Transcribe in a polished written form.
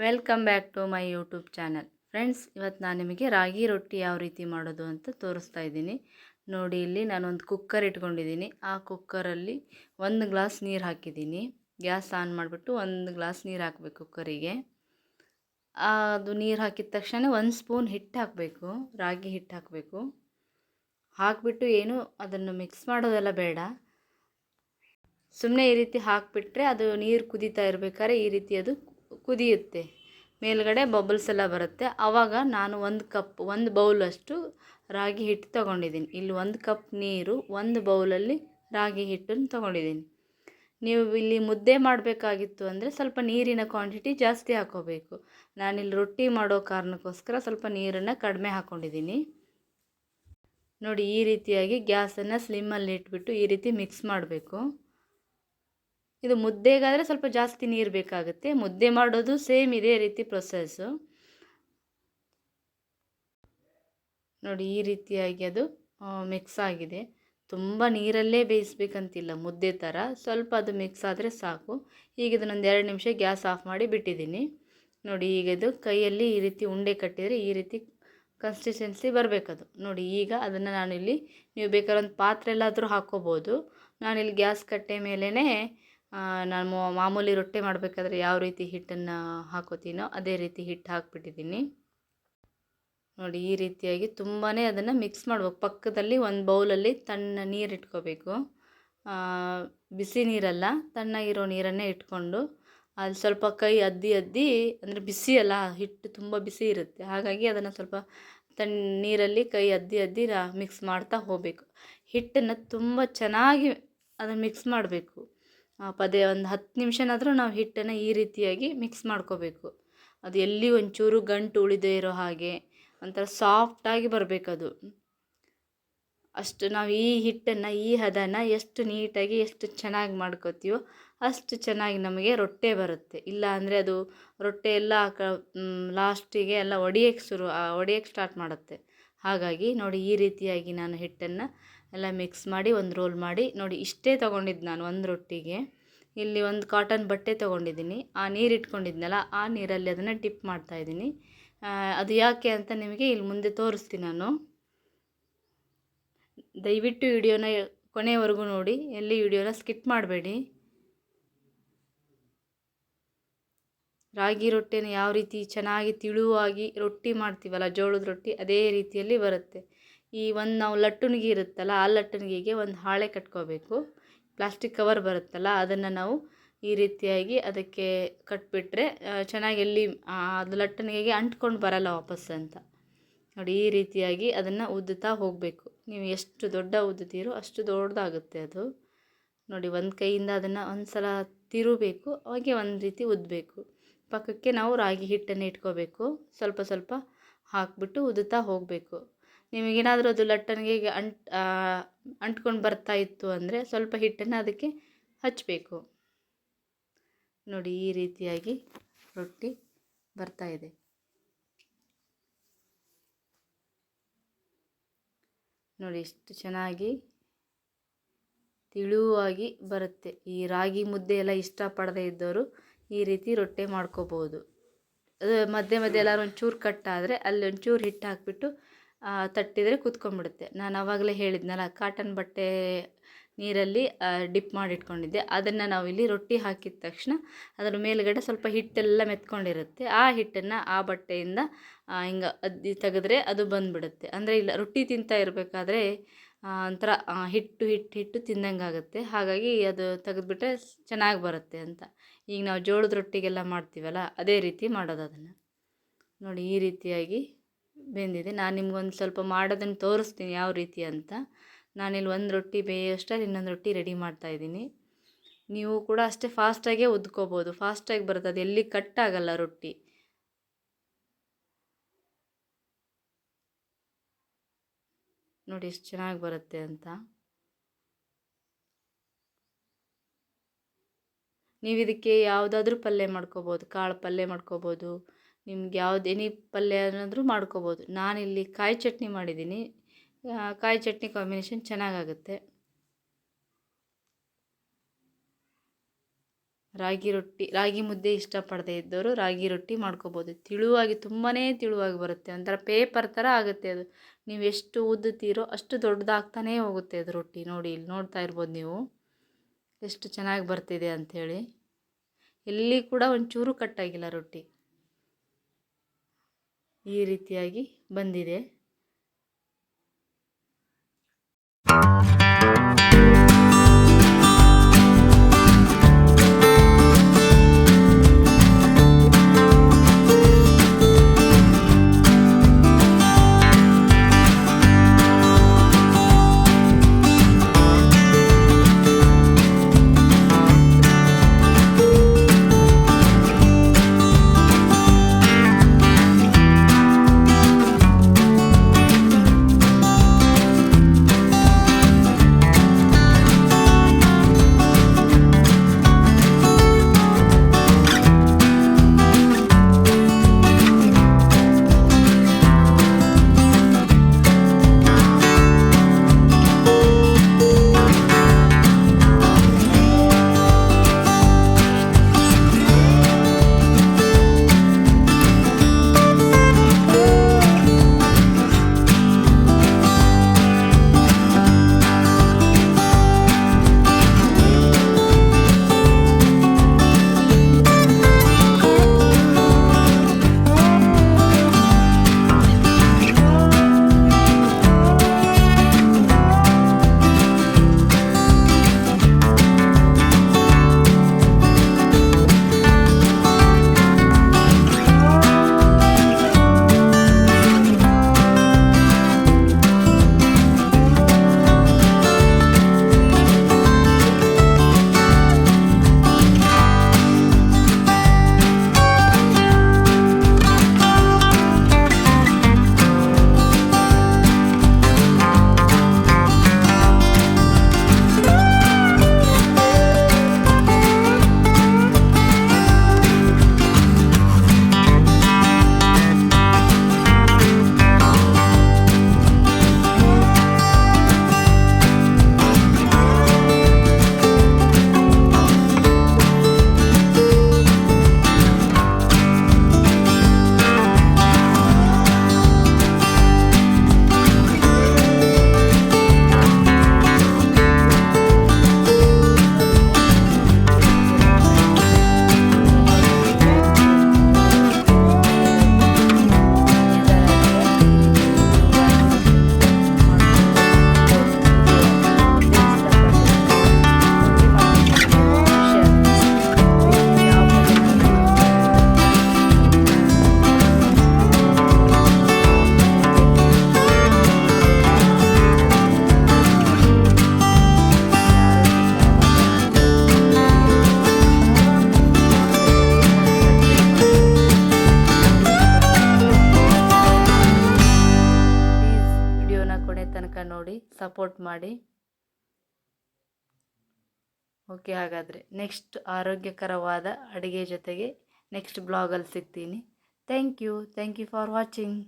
Welcome back to my YouTube channel. Friends, ಇವತ್ತು ನಾನು ನಿಮಗೆ ರಾಗಿ ರೊಟ್ಟಿ ಯಾವ ರೀತಿ ಮಾಡೋದು ಅಂತ ತೋರಿಸ್ತಾ ಇದ್ದೀನಿ. ನೋಡಿ, ಇಲ್ಲಿ ನಾನೊಂದು ಕುಕ್ಕರ್ ಇಟ್ಕೊಂಡಿದ್ದೀನಿ. ಆ ಕುಕ್ಕರಲ್ಲಿ 1 ಗ್ಲಾಸ್ ನೀರು ಹಾಕಿದ್ದೀನಿ. ಗ್ಯಾಸ್ ಆನ್ ಮಾಡಿಬಿಟ್ಟು 1 ಗ್ಲಾಸ್ ನೀರು ಹಾಕಬೇಕು ಕುಕ್ಕರಿಗೆ. ಅದು ನೀರು ಹಾಕಿದ ತಕ್ಷಣ 1 ಸ್ಪೂನ್ ಹಿಟ್ಟು ಹಾಕಬೇಕು, ರಾಗಿ ಹಿಟ್ಟು ಹಾಕಬೇಕು. ಹಾಕಿಬಿಟ್ಟು ಏನು ಅದನ್ನು ಮಿಕ್ಸ್ ಮಾಡೋದೆಲ್ಲ ಬೇಡ. ಸುಮ್ಮನೆ ಈ ರೀತಿ ಹಾಕಿಬಿಟ್ರೆ ಅದು ನೀರು ಕುದೀತಾ ಇರಬೇಕಾದ್ರೆ ಈ ರೀತಿ ಅದು ಕುದಿಯುತ್ತೆ, ಮೇಲ್ಗಡೆ ಬಬಲ್ಸ್ ಎಲ್ಲ ಬರುತ್ತೆ. ಆವಾಗ ನಾನು 1 ಬೌಲಷ್ಟು ರಾಗಿ ಹಿಟ್ಟು ತೊಗೊಂಡಿದ್ದೀನಿ. ಇಲ್ಲಿ 1 ಕಪ್ ನೀರು, 1 ಬೌಲಲ್ಲಿ ರಾಗಿ ಹಿಟ್ಟನ್ನು ತೊಗೊಂಡಿದ್ದೀನಿ. ನೀವು ಇಲ್ಲಿ ಮುದ್ದೆ ಮಾಡಬೇಕಾಗಿತ್ತು ಅಂದರೆ ಸ್ವಲ್ಪ ನೀರಿನ ಕ್ವಾಂಟಿಟಿ ಜಾಸ್ತಿ ಹಾಕ್ಕೋಬೇಕು. ನಾನಿಲ್ಲಿ ರೊಟ್ಟಿ ಮಾಡೋ ಕಾರಣಕ್ಕೋಸ್ಕರ ಸ್ವಲ್ಪ ನೀರನ್ನು ಕಡಿಮೆ ಹಾಕ್ಕೊಂಡಿದ್ದೀನಿ. ನೋಡಿ, ಈ ರೀತಿಯಾಗಿ ಗ್ಯಾಸನ್ನು ಸ್ಲಿಮ್ಮಲ್ಲಿ ಇಟ್ಬಿಟ್ಟು ಈ ರೀತಿ ಮಿಕ್ಸ್ ಮಾಡಬೇಕು. ಇದು ಮುದ್ದೆಗಾದರೆ ಸ್ವಲ್ಪ ಜಾಸ್ತಿ ನೀರು ಬೇಕಾಗುತ್ತೆ. ಮುದ್ದೆ ಮಾಡೋದು ಸೇಮ್ ಇದೇ ರೀತಿ ಪ್ರೊಸೆಸ್ಸು. ನೋಡಿ, ಈ ರೀತಿಯಾಗಿ ಅದು ಮಿಕ್ಸ್ ಆಗಿದೆ. ತುಂಬ ನೀರಲ್ಲೇ ಬೇಯಿಸ್ಬೇಕಂತಿಲ್ಲ, ಮುದ್ದೆ ಥರ ಸ್ವಲ್ಪ ಅದು ಮಿಕ್ಸ್ ಆದರೆ ಸಾಕು. ಈಗ ಇದನ್ನೊಂದು 2 ನಿಮಿಷ ಗ್ಯಾಸ್ ಆಫ್ ಮಾಡಿ ಬಿಟ್ಟಿದ್ದೀನಿ. ನೋಡಿ, ಈಗ ಇದು ಕೈಯಲ್ಲಿ ಈ ರೀತಿ ಉಂಡೆ ಕಟ್ಟಿದರೆ ಈ ರೀತಿ ಕನ್ಸಿಸ್ಟೆನ್ಸಿ ಬರಬೇಕದು. ನೋಡಿ, ಈಗ ಅದನ್ನು ನಾನಿಲ್ಲಿ, ನೀವು ಬೇಕಾದ್ರೆ ಒಂದು ಪಾತ್ರೆ ಎಲ್ಲಾದರೂ ಹಾಕ್ಕೋಬೋದು. ನಾನಿಲ್ಲಿ ಗ್ಯಾಸ್ ಕಟ್ಟೆ ಮೇಲೇ ನಾನು ಮಾಮೂಲಿ ರೊಟ್ಟಿ ಮಾಡಬೇಕಾದ್ರೆ ಯಾವ ರೀತಿ ಹಿಟ್ಟನ್ನು ಹಾಕೋತೀನೋ ಅದೇ ರೀತಿ ಹಿಟ್ಟು ಹಾಕ್ಬಿಟ್ಟಿದ್ದೀನಿ. ನೋಡಿ, ಈ ರೀತಿಯಾಗಿ ತುಂಬಾ ಅದನ್ನು ಮಿಕ್ಸ್ ಮಾಡ್ಬೇಕು. ಪಕ್ಕದಲ್ಲಿ 1 ಬೌಲಲ್ಲಿ ತಣ್ಣ ನೀರು ಇಟ್ಕೋಬೇಕು. ಬಿಸಿ ನೀರಲ್ಲ, ತಣ್ಣಗಿರೋ ನೀರನ್ನೇ ಇಟ್ಕೊಂಡು ಅಲ್ಲಿ ಸ್ವಲ್ಪ ಕೈ ಅದ್ದಿ ಅಂದರೆ ಬಿಸಿ ಅಲ್ಲ, ಹಿಟ್ಟು ತುಂಬ ಬಿಸಿ ಇರುತ್ತೆ. ಹಾಗಾಗಿ ಅದನ್ನು ಸ್ವಲ್ಪ ನೀರಲ್ಲಿ ಕೈ ಅದ್ದಿ ಮಿಕ್ಸ್ ಮಾಡ್ತಾ ಹೋಗಬೇಕು. ಹಿಟ್ಟನ್ನು ತುಂಬ ಚೆನ್ನಾಗಿ ಅದನ್ನು ಮಿಕ್ಸ್ ಮಾಡಬೇಕು. ಪದೇ ಒಂದು 10 ನಿಮಿಷನಾದರೂ ನಾವು ಹಿಟ್ಟನ್ನು ಈ ರೀತಿಯಾಗಿ ಮಿಕ್ಸ್ ಮಾಡ್ಕೋಬೇಕು. ಅದು ಎಲ್ಲಿ ಒಂಚೂರು ಗಂಟು ಉಳಿದೇ ಇರೋ ಹಾಗೆ ಒಂಥರ ಸಾಫ್ಟಾಗಿ ಬರಬೇಕದು. ಅಷ್ಟು ನಾವು ಈ ಹಿಟ್ಟನ್ನು, ಈ ಹದನ ಎಷ್ಟು ನೀಟಾಗಿ ಎಷ್ಟು ಚೆನ್ನಾಗಿ ಮಾಡ್ಕೋತೀವೋ ಅಷ್ಟು ಚೆನ್ನಾಗಿ ನಮಗೆ ರೊಟ್ಟೆ ಬರುತ್ತೆ. ಇಲ್ಲ ಅಂದರೆ ಅದು ರೊಟ್ಟೆ ಎಲ್ಲ ಲಾಸ್ಟಿಗೆ ಎಲ್ಲ ಒಡೆಯಕ್ಕೆ ಸ್ಟಾರ್ಟ್ ಮಾಡುತ್ತೆ. ಹಾಗಾಗಿ ನೋಡಿ, ಈ ರೀತಿಯಾಗಿ ನಾನು ಹಿಟ್ಟನ್ನು ಎಲ್ಲ ಮಿಕ್ಸ್ ಮಾಡಿ ಒಂದು ರೋಲ್ ಮಾಡಿ, ನೋಡಿ ಇಷ್ಟೇ ತೊಗೊಂಡಿದ್ದು ನಾನು ಒಂದು ರೊಟ್ಟಿಗೆ. ಇಲ್ಲಿ ಒಂದು ಕಾಟನ್ ಬಟ್ಟೆ ತೊಗೊಂಡಿದ್ದೀನಿ. ಆ ನೀರು ಇಟ್ಕೊಂಡಿದ್ನಲ್ಲ, ಆ ನೀರಲ್ಲಿ ಅದನ್ನು ಡಿಪ್ ಮಾಡ್ತಾಯಿದ್ದೀನಿ. ಅದು ಯಾಕೆ ಅಂತ ನಿಮಗೆ ಇಲ್ಲಿ ಮುಂದೆ ತೋರಿಸ್ತೀನಿ ನಾನು. ದಯವಿಟ್ಟು ವಿಡಿಯೋನ ಕೊನೆವರೆಗೂ ನೋಡಿ, ಎಲ್ಲಿ ವಿಡಿಯೋನ ಸ್ಕಿಪ್ ಮಾಡಬೇಡಿ. ರಾಗಿ ರೊಟ್ಟಿನ ಯಾವ ರೀತಿ ಚೆನ್ನಾಗಿ ತಿಳುವಾಗಿ ರೊಟ್ಟಿ ಮಾಡ್ತೀವಲ್ಲ, ಜೋಳದ ರೊಟ್ಟಿ, ಅದೇ ರೀತಿಯಲ್ಲಿ ಬರುತ್ತೆ. ನಾವು ಲಟ್ಟಣಿಗೆ ಇರುತ್ತಲ್ಲ, ಆ ಲಟ್ಟಣಿಗೆಗೆ ಒಂದು ಹಾಳೆ ಕಟ್ಕೋಬೇಕು. ಪ್ಲಾಸ್ಟಿಕ್ ಕವರ್ ಬರುತ್ತಲ್ಲ, ಅದನ್ನು ನಾವು ಈ ರೀತಿಯಾಗಿ ಅದಕ್ಕೆ ಕಟ್ಬಿಟ್ರೆ ಚೆನ್ನಾಗಿ ಎಲ್ಲಿ ಅದು ಲಟ್ಟಣಿಗೆಗೆ ಅಂಟ್ಕೊಂಡು ಬರಲ್ಲ ವಾಪಸ್ ಅಂತ. ನೋಡಿ, ಈ ರೀತಿಯಾಗಿ ಅದನ್ನು ಉದ್ದುತ್ತಾ ಹೋಗಬೇಕು. ನೀವು ಎಷ್ಟು ದೊಡ್ಡ ಉದ್ದುತ್ತೀರೋ ಅಷ್ಟು ದೊಡ್ಡದಾಗುತ್ತೆ ಅದು. ನೋಡಿ, ಒಂದು ಕೈಯಿಂದ ಅದನ್ನು ಒಂದು ಸಲ ತಿರುಬೇಕು, ಹಾಗೆ ಒಂದು ರೀತಿ ಉದ್ದಬೇಕು. ಪಕ್ಕಕ್ಕೆ ನಾವು ರಾಗಿ ಹಿಟ್ಟನ್ನು ಇಟ್ಕೋಬೇಕು. ಸ್ವಲ್ಪ ಸ್ವಲ್ಪ ಹಾಕಿಬಿಟ್ಟು ಉದ್ದುತ್ತಾ ಹೋಗಬೇಕು. ನಿಮಗೇನಾದರೂ ಅದು ಲಟ್ಟಣಿಗೆ ಅಂಟ್ಕೊಂಡು ಬರ್ತಾ ಇತ್ತು ಅಂದರೆ ಸ್ವಲ್ಪ ಹಿಟ್ಟನ್ನು ಅದಕ್ಕೆ ಹಚ್ಚಬೇಕು. ನೋಡಿ, ಈ ರೀತಿಯಾಗಿ ರೊಟ್ಟಿ ಬರ್ತಾ ಇದೆ. ನೋಡಿ, ಎಷ್ಟು ಚೆನ್ನಾಗಿ ತಿಳುವಾಗಿ ಬರುತ್ತೆ. ಈ ರಾಗಿ ಮುದ್ದೆ ಎಲ್ಲ ಇಷ್ಟಪಡದೇ ಇದ್ದವರು ಈ ರೀತಿ ರೊಟ್ಟಿ ಮಾಡ್ಕೋಬೋದು. ಅದು ಮಧ್ಯೆ ಎಲ್ಲರೂ ಒಂಚೂರು ಕಟ್ಟಾದರೆ ಅಲ್ಲಿ ಒಂಚೂರು ಹಿಟ್ಟು ಹಾಕಿಬಿಟ್ಟು ತಟ್ಟಿದರೆ ಕುತ್ಕೊಂಡ್ಬಿಡುತ್ತೆ. ನಾನು ಆವಾಗಲೇ ಹೇಳಿದ್ನಲ್ಲ, ಕಾಟನ್ ಬಟ್ಟೆ ನೀರಲ್ಲಿ ಡಿಪ್ ಮಾಡಿಟ್ಕೊಂಡಿದ್ದೆ. ಅದನ್ನು ನಾವು ಇಲ್ಲಿ ರೊಟ್ಟಿ ಹಾಕಿದ ತಕ್ಷಣ ಅದರ ಮೇಲುಗಡೆ ಸ್ವಲ್ಪ ಹಿಟ್ಟೆಲ್ಲ ಮೆತ್ಕೊಂಡಿರುತ್ತೆ. ಆ ಹಿಟ್ಟನ್ನು ಆ ಬಟ್ಟೆಯಿಂದ ಹಿಂಗೆ ಅದ್ದಿ ತೆಗೆದ್ರೆ ಅದು ಬಂದುಬಿಡುತ್ತೆ. ಅಂದರೆ ಇಲ್ಲ, ರೊಟ್ಟಿ ತಿಂತಾ ಇರಬೇಕಾದ್ರೆ ಒಂಥರ ಹಿಟ್ಟು ತಿಂದಂಗೆ ಆಗುತ್ತೆ. ಹಾಗಾಗಿ ಅದು ತೆಗೆದುಬಿಟ್ರೆ ಚೆನ್ನಾಗಿ ಬರುತ್ತೆ ಅಂತ. ಈಗ ನಾವು ಜೋಳದ ರೊಟ್ಟಿಗೆಲ್ಲ ಮಾಡ್ತೀವಲ್ಲ, ಅದೇ ರೀತಿ ಮಾಡೋದು ಅದನ್ನು. ನೋಡಿ, ಈ ರೀತಿಯಾಗಿ ಬೆಂದಿದೆ. ನಾನು ನಿಮ್ಗೊಂದು ಸ್ವಲ್ಪ ಮಾಡೋದನ್ನು ತೋರಿಸ್ತೀನಿ ಯಾವ ರೀತಿ ಅಂತ. ನಾನಿಲ್ಲಿ 1 ರೊಟ್ಟಿ ಬೇಯೋಷ್ಟರಲ್ಲಿ ಇನ್ನೊಂದು ರೊಟ್ಟಿ ರೆಡಿ ಮಾಡ್ತಾಯಿದ್ದೀನಿ. ನೀವು ಕೂಡ ಅಷ್ಟೇ ಫಾಸ್ಟಾಗೇ ಉದ್ಕೋಬೋದು, ಫಾಸ್ಟಾಗಿ ಬರುತ್ತೆ. ಅದು ಎಲ್ಲಿ ಕಟ್ಟಾಗಲ್ಲ ರೊಟ್ಟಿ. ನೋಡಿ, ಎಷ್ಟು ಚೆನ್ನಾಗಿ ಬರುತ್ತೆ ಅಂತ. ನೀವು ಇದಕ್ಕೆ ಯಾವುದಾದ್ರೂ ಪಲ್ಯ ಮಾಡ್ಕೋಬೋದು. ಕಾಳು ಪಲ್ಯ ಮಾಡ್ಕೋಬೋದು, ನಿಮ್ಗೆ ಯಾವ್ದು ಎನಿ ಪಲ್ಯ ಏನಾದರೂ ಮಾಡ್ಕೋಬೋದು. ನಾನಿಲ್ಲಿ ಕಾಯಿ ಚಟ್ನಿ ಮಾಡಿದ್ದೀನಿ. ಕಾಯಿ ಚಟ್ನಿ ಕಾಂಬಿನೇಷನ್ ಚೆನ್ನಾಗಾಗುತ್ತೆ. ರಾಗಿ ರೊಟ್ಟಿ, ರಾಗಿ ಮುದ್ದೆ ಇಷ್ಟಪಡದೇ ಇದ್ದವರು ರಾಗಿ ರೊಟ್ಟಿ ಮಾಡ್ಕೋಬೋದು. ತಿಳುವಾಗಿ, ತುಂಬಾ ತಿಳುವಾಗಿ ಬರುತ್ತೆ. ಒಂಥರ ಪೇಪರ್ ಥರ ಆಗುತ್ತೆ ಅದು. ನೀವು ಎಷ್ಟು ಉದ್ದುತ್ತೀರೋ ಅಷ್ಟು ದೊಡ್ಡದಾಗ್ತಾನೇ ಹೋಗುತ್ತೆ ಅದು ರೊಟ್ಟಿ. ನೋಡಿ, ಇಲ್ಲಿ ನೋಡ್ತಾ ಇರ್ಬೋದು ನೀವು ಎಷ್ಟು ಚೆನ್ನಾಗಿ ಬರ್ತಿದೆ ಅಂಥೇಳಿ. ಎಲ್ಲಿ ಕೂಡ ಒಂಚೂರು ಕಟ್ಟಾಗಿಲ್ಲ ರೊಟ್ಟಿ. ಈ ರೀತಿಯಾಗಿ ಬಂದಿದೆ. ನೋಡಿ ಸಪೋರ್ಟ್ ಮಾಡಿ. ಓಕೆ, ಹಾಗಾದರೆ ನೆಕ್ಸ್ಟ್ ಆರೋಗ್ಯಕರವಾದ ಅಡುಗೆ ಜೊತೆಗೆ ನೆಕ್ಸ್ಟ್ ಬ್ಲಾಗಲ್ಲಿ ಸಿಗ್ತೀನಿ. Thank you for watching.